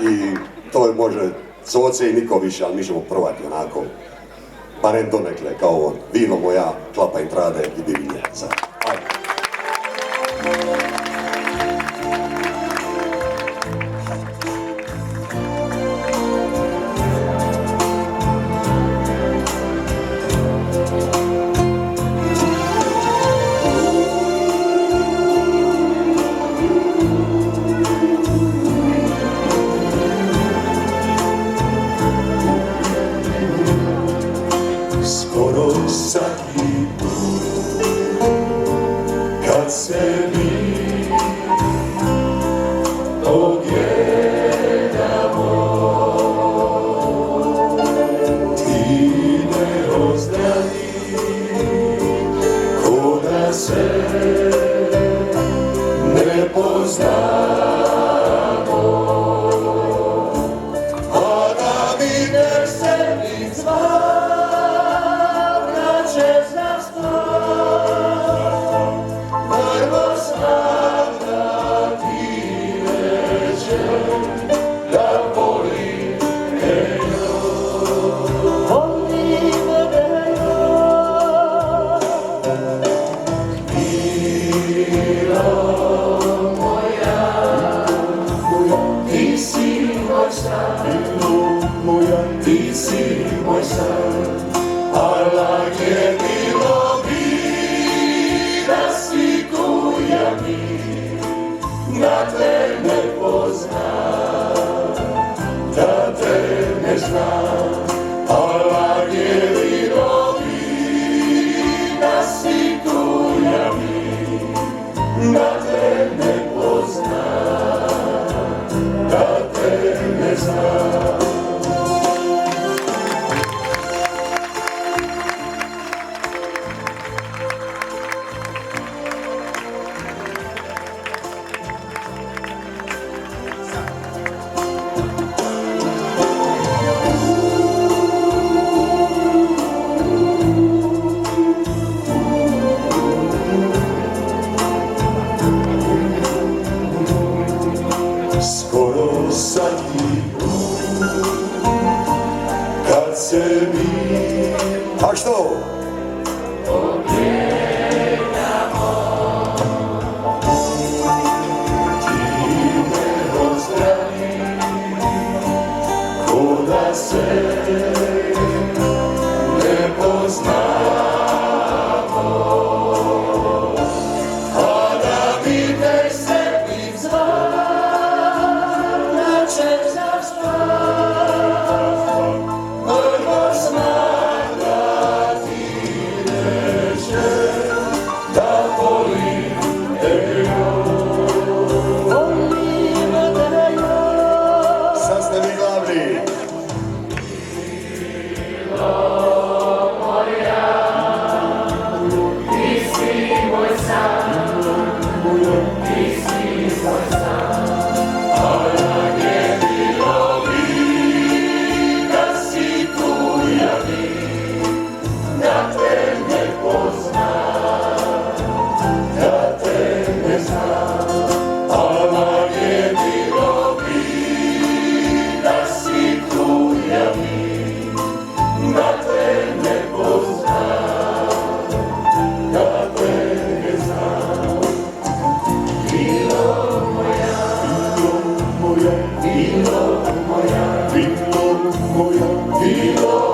и тој може со оце и нико више, ali mi ćemo prvati onako, barem donekle, kao vino moja, klapa in trade i divinje. Ajde. Kad se mi ogledamo, ti ne ozdravi, ko da se ne poznamo, a da mi ne se ni ti si moj san, Allah je bilo bi da si kuja mi, da te ne poznam, da te ne znam. Allah je bilo bi da si kuja mi, da te ne poznam, da te ne znam. Skoro sad i kad se mi a što? Ogledamo, ti me ozdravi, ko da se ne poznamo, a da bi te sebi zvan. Vino moja, vino moja, vino